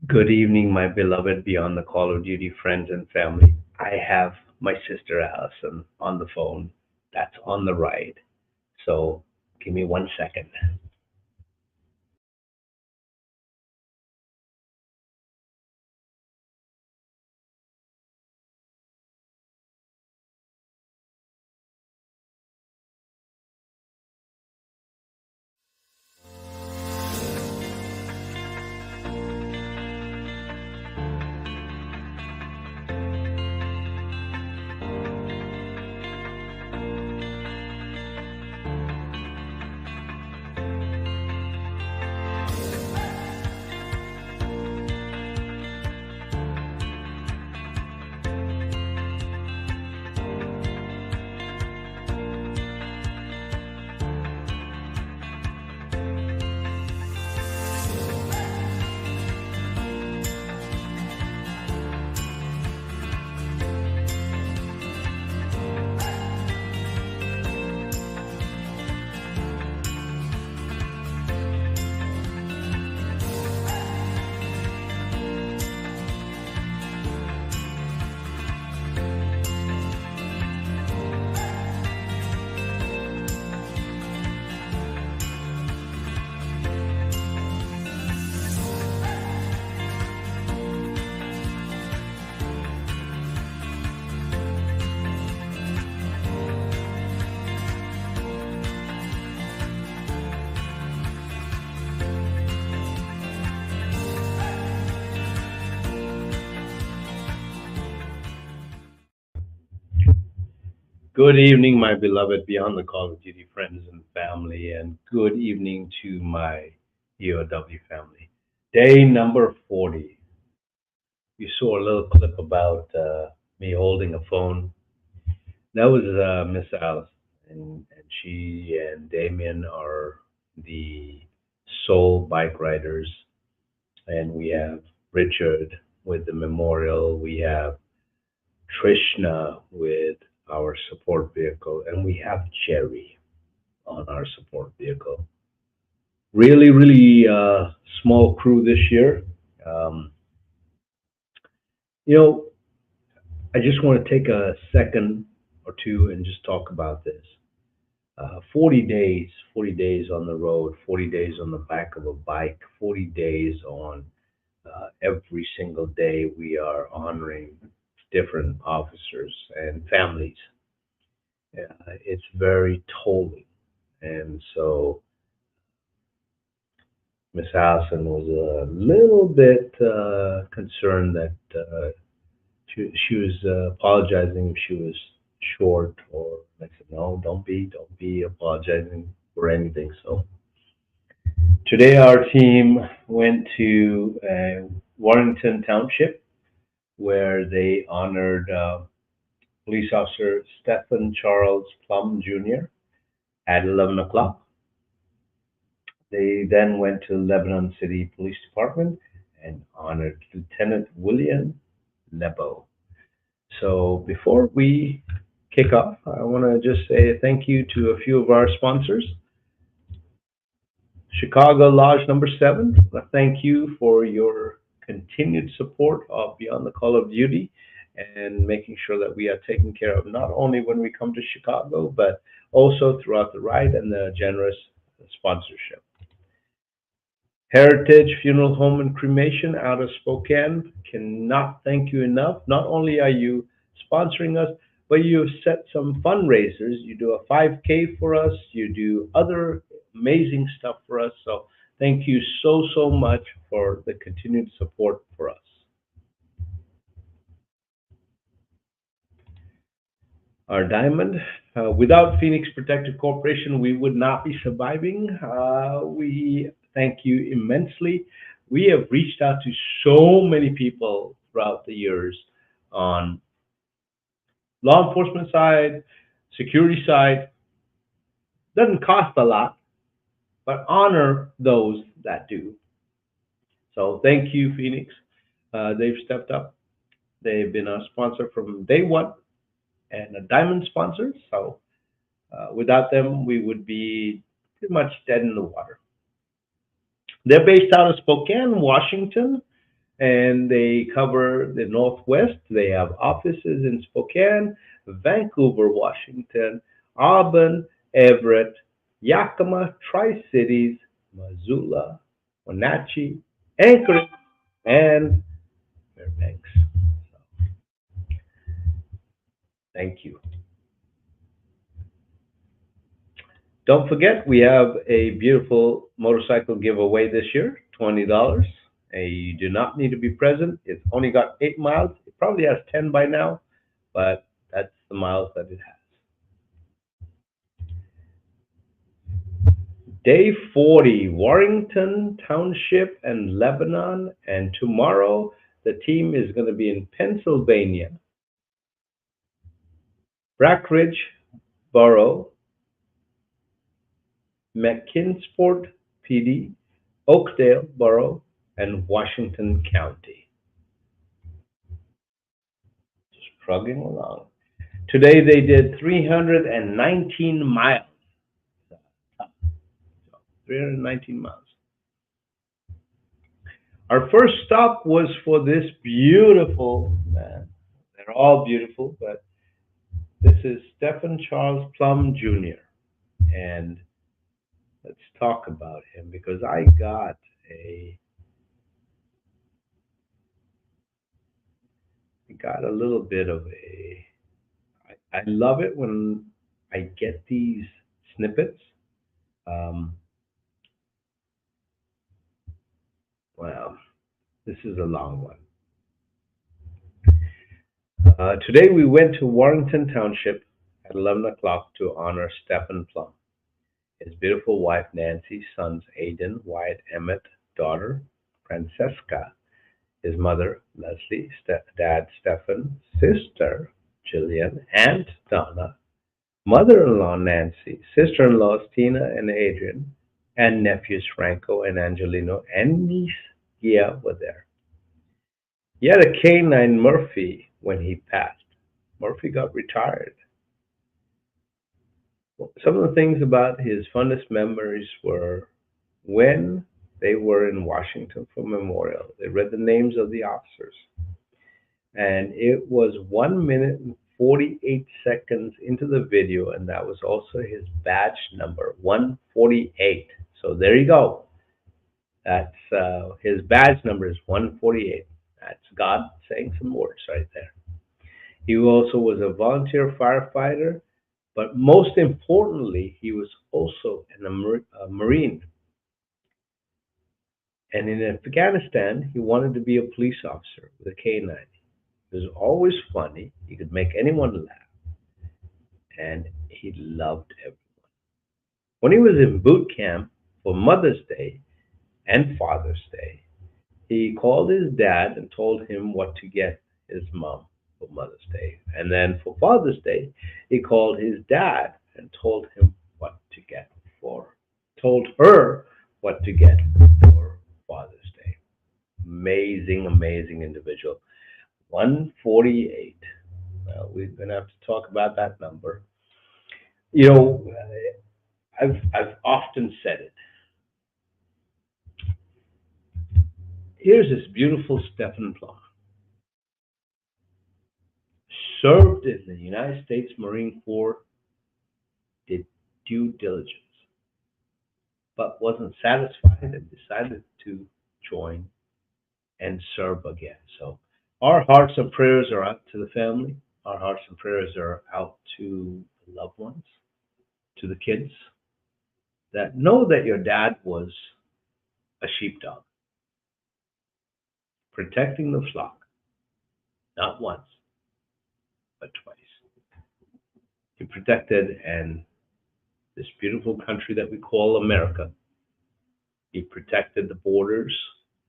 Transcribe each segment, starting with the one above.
Good evening, my beloved Beyond the Call of Duty friends and family. I have my sister Allison on the phone. That's on the ride. So give me 1 second. Good evening, my beloved Beyond the Call of Duty friends and family, and good evening to my EOW family. Day number 40. You saw a little clip about me holding a phone. That was Miss Alice, and she and Damien are the sole bike riders, and we have Richard with the memorial. We have Trishna with our support vehicle, and we have Jerry on our support vehicle. Really, really small crew this year. Um, you know, I just want to take a second or two and just talk about this. 40 days on the road, 40 days on the back of a bike, 40 days on every single day we are honoring different officers and families. It's very tolling. And so Miss Allison was a little bit concerned that she was apologizing if she was short, or I said, no, don't be apologizing for anything. So today our team went to Warrington Township where they honored police officer Stephen Charles Plum Jr. at 11 o'clock. They then went to Lebanon City Police Department and honored Lieutenant William Lebo. So before we kick off, I want to just say thank you to a few of our sponsors. Chicago Lodge number 7, thank you for your continued support of Beyond the Call of Duty and making sure that we are taken care of not only when we come to Chicago, but also throughout the ride and the generous sponsorship. Heritage Funeral Home and Cremation out of Spokane cannot thank you enough. Not only are you sponsoring us, but you have set some fundraisers. You do a 5K for us, you do other amazing stuff for us. So thank you so, so much for the continued support for us. Our diamond. Without Phoenix Protective Corporation, we would not be surviving. We thank you immensely. We have reached out to so many people throughout the years on law enforcement side, security side. Doesn't cost a lot, but honor those that do. So thank you, Phoenix. They've stepped up. They've been a sponsor from day one and a diamond sponsor. So without them, we would be pretty much dead in the water. They're based out of Spokane, Washington. and they cover the Northwest. They have offices in Spokane, Vancouver, Washington, Auburn, Everett, Yakima, Tri Cities, Missoula, Wenatchee, Anchorage, and Fairbanks. Thank you. Don't forget, we have a beautiful motorcycle giveaway this year, $20. You do not need to be present. It's only got 8 miles. It probably has 10 by now, but that's the miles that it has. Day 40, Warrington Township and Lebanon. And tomorrow, the team is going to be in Pennsylvania, Brackridge Borough, McKinsport PD, Oakdale Borough, and Washington County. Just plugging along. Today they did 319 miles. 319 miles. Our first stop was for this beautiful man. They're all beautiful, but this is Stephen Charles Plum Jr. And let's talk about him because I got a little bit of a. I love it when I get these snippets. Um, well, this is a long one. Today we went to Warrington Township at 11 o'clock to honor Stephen Plum, his beautiful wife Nancy, sons Aidan, Wyatt, Emmett, daughter Francesca, his mother Leslie, dad Stephen, sister Jillian, aunt Donna, mother-in-law Nancy, sister-in-laws Tina and Adrian, and nephews Franco and Angelino, and niece Gia were there. He had a canine Murphy when he passed. Murphy got retired. Some of the things about his fondest memories were when they were in Washington for memorial. They read the names of the officers, and it was 1 minute and 48 seconds into the video, and that was also his badge number, 148. So there you go. That's his badge number is 148. That's God saying some words right there. He also was a volunteer firefighter, but most importantly, he was also a Marine. And in Afghanistan, he wanted to be a police officer with a K9. He was always funny. He could make anyone laugh, and he loved everyone. When he was in boot camp for Mother's Day and Father's Day, he called his dad and told him what to get his mom for Mother's Day. And then for Father's Day, he called his dad and told him what to get told her what to get for Father's Day. Amazing, amazing individual. 148. Well, we're going to have to talk about that number. You know, I've often said it. Here's this beautiful Stephen Plum. Served in the United States Marine Corps, did due diligence, but wasn't satisfied and decided to join and serve again. So our hearts and prayers are out to the family. Our hearts and prayers are out to the loved ones, to the kids that know that your dad was a sheepdog, protecting the flock, not once, but twice. He protected and this beautiful country that we call America. He protected the borders,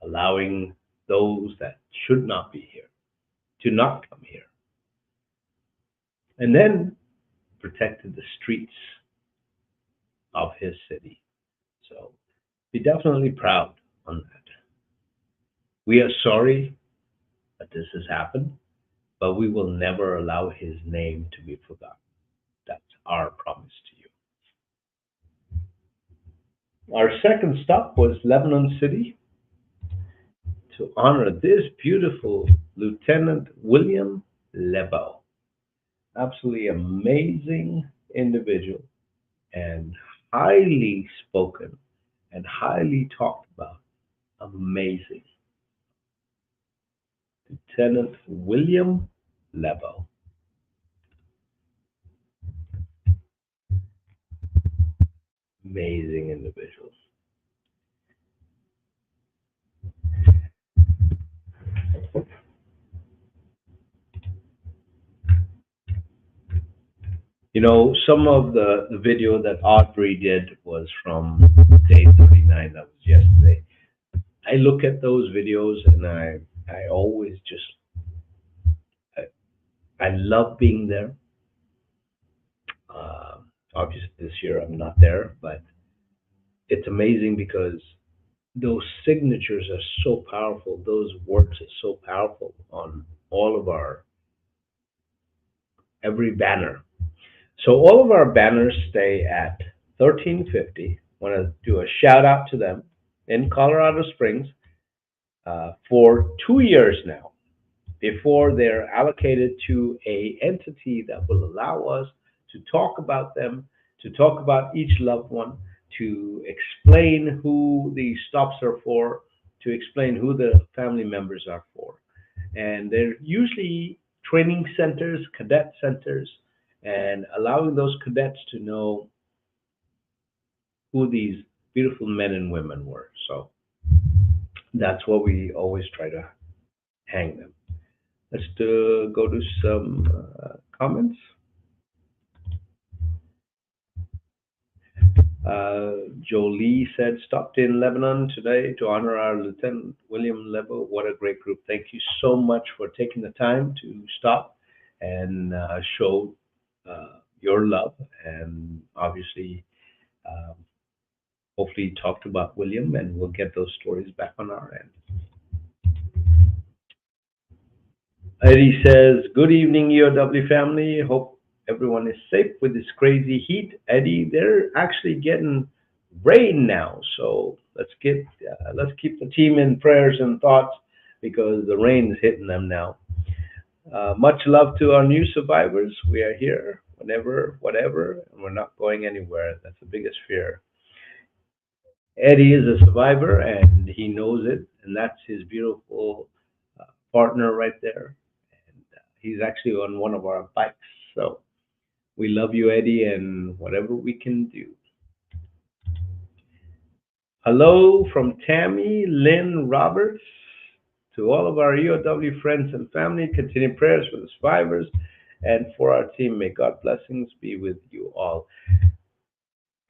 allowing those that should not be here to not come here. And then protected the streets of his city. So be definitely proud on that. We are sorry that this has happened, but we will never allow his name to be forgotten. That's our promise to you. Our second stop was Lebanon City to honor this beautiful Lieutenant William Lebo. Absolutely amazing individual and highly spoken and highly talked about. Amazing. Lieutenant William Lebo. Amazing individual. You know, some of the video that Audrey did was from day 39. That was yesterday. I look at those videos and I always just, I, I love being there. Uh, Obviously, this year I'm not there, but it's amazing because those signatures are so powerful. Those words are so powerful on all of our, every banner. So all of our banners stay at 1350. Want to do a shout out to them in Colorado Springs for 2 years now before they're allocated to a entity that will allow us to talk about them, to talk about each loved one, to explain who the stops are for, to explain who the family members are for. And they're usually training centers, cadet centers, and allowing those cadets to know who these beautiful men and women were. So that's what we always try to hang them. Let's go to some comments. Jolie said, stopped in Lebanon today to honor our Lieutenant William Lebo. What a great group. Thank you so much for taking the time to stop and show your love. And obviously, um, hopefully, talked about William, and we'll get those stories back on our end. Eddie says, good evening, EOW family. Hope everyone is safe with this crazy heat. Eddie, they're actually getting rain now, so let's keep the team in prayers and thoughts because the rain is hitting them now. Much love to our new survivors. We are here whenever, whatever, and we're not going anywhere. That's the biggest fear. Eddie is a survivor, and he knows it, and that's his beautiful partner right there. And he's actually on one of our bikes. So we love you, Eddie, and whatever we can do. Hello from Tammy Lynn Roberts to all of our EOW friends and family. Continue prayers for the survivors and for our team. May God blessings be with you all.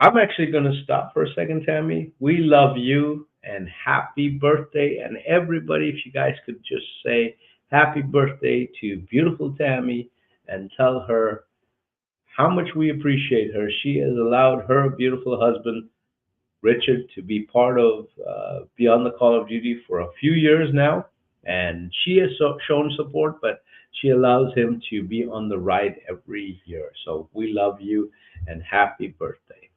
I'm actually going to stop for a second, Tammy. We love you and happy birthday. And everybody, if you guys could just say happy birthday to beautiful Tammy and tell her how much we appreciate her. She has allowed her beautiful husband, Richard, to be part of Beyond the Call of Duty for a few years now. And she has shown support, but she allows him to be on the ride every year. So we love you and happy birthday.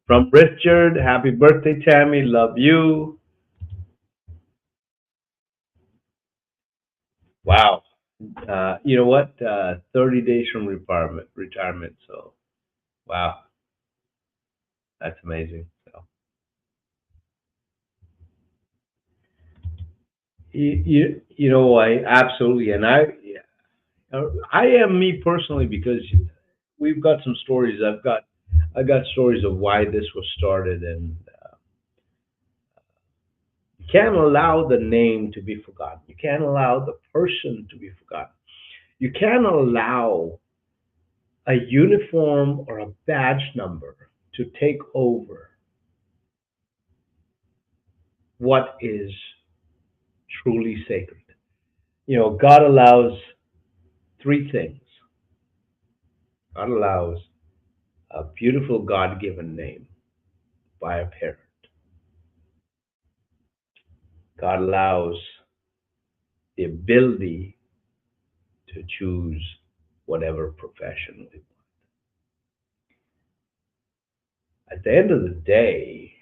From Richard, happy birthday, Tammy. Love you. Wow. You know what? 30 days from retirement. So, wow, that's amazing. So, you know, I absolutely, and I am me personally because we've got some stories. I got stories of why this was started, and you can't allow the name to be forgotten. You can't allow the person to be forgotten. You can't allow a uniform or a badge number to take over what is truly sacred. You know, God allows three things. God allows a beautiful God given name by a parent. God allows the ability to choose whatever profession we want. At the end of the day,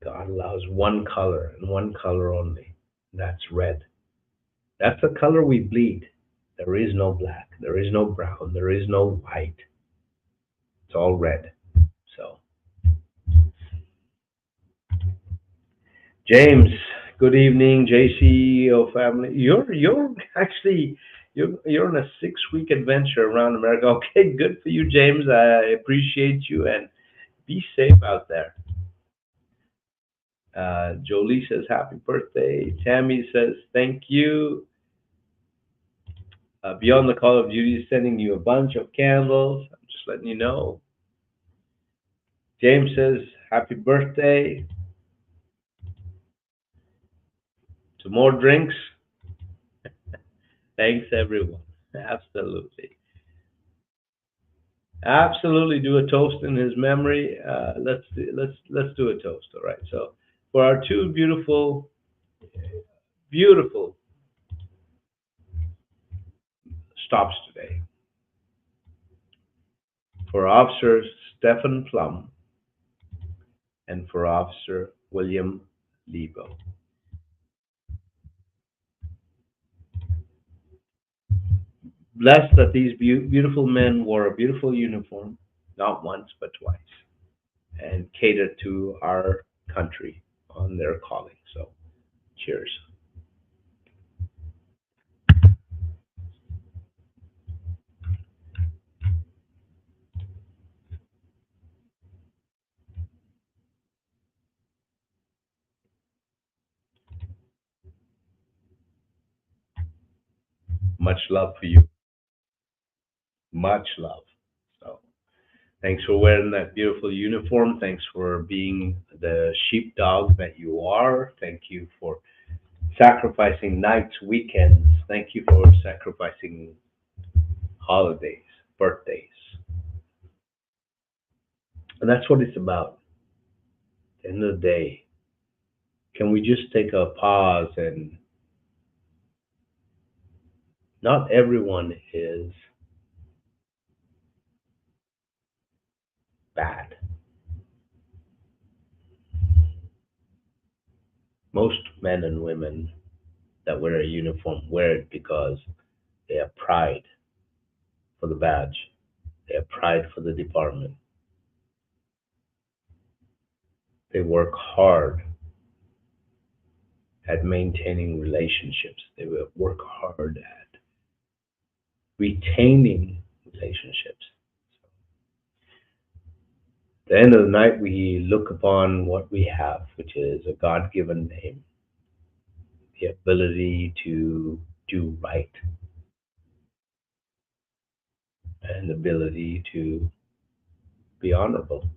God allows one color and one color only. That's red. That's the color we bleed. There is no black. There is no brown. There is no white. It's all red. So, James, good evening, JCEO family. You're actually you're on a 6 week adventure around America. Okay, good for you, James. I appreciate you and be safe out there. Jolie says happy birthday. Tammy says thank you. Beyond the Call of Duty is sending you a bunch of candles. I'm just letting you know. James says happy birthday. Some more drinks. Thanks everyone. Absolutely. Absolutely do a toast in his memory. Let's do a toast. All right. So for our two beautiful stops today, for Officer Stephen Plum and for Officer William Lebo. Blessed that these beautiful men wore a beautiful uniform, not once but twice, and catered to our country on their calling. So, cheers. Much love for you. Much love. So, thanks for wearing that beautiful uniform. Thanks for being the sheepdog that you are. Thank you for sacrificing nights, weekends. Thank you for sacrificing holidays, birthdays. And that's what it's about. At the end of the day, can we just take a pause and not everyone is bad. Most men and women that wear a uniform wear it because they have pride for the badge, they have pride for the department. They work hard at maintaining relationships, they will work hard at retaining relationships. At the end of the night, we look upon what we have, which is a God given name, the ability to do right, and the ability to be honorable.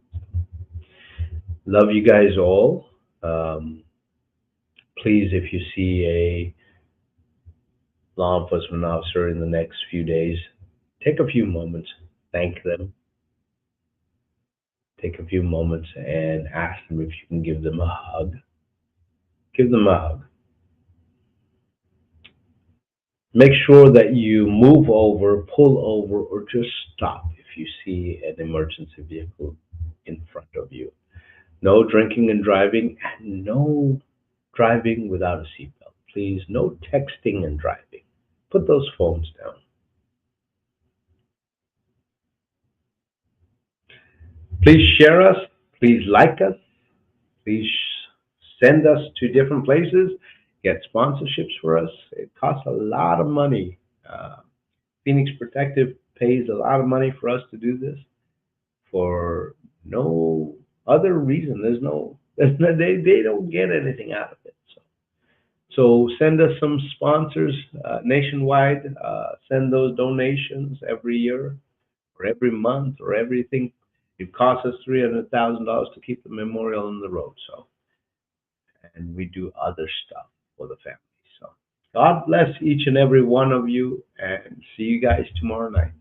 Love you guys all. Um, Please, if you see a law enforcement officer in the next few days, take a few moments, thank them, take a few moments and ask them if you can give them a hug. Give them a hug. Make sure that you move over, pull over, or just stop if you see an emergency vehicle in front of you. No drinking and driving, and no driving without a seatbelt. Please, no texting and driving. Put those phones down. Please share us. Please like us. Please send us to different places. Get sponsorships for us. It costs a lot of money. Uh, Phoenix Protective pays a lot of money for us to do this for no other reason. They don't get anything out of it. So send us some sponsors nationwide. Send those donations every year or every month or everything. It costs us $300,000 to keep the memorial on the road. So, and we do other stuff for the family. So, God bless each and every one of you, and see you guys tomorrow night.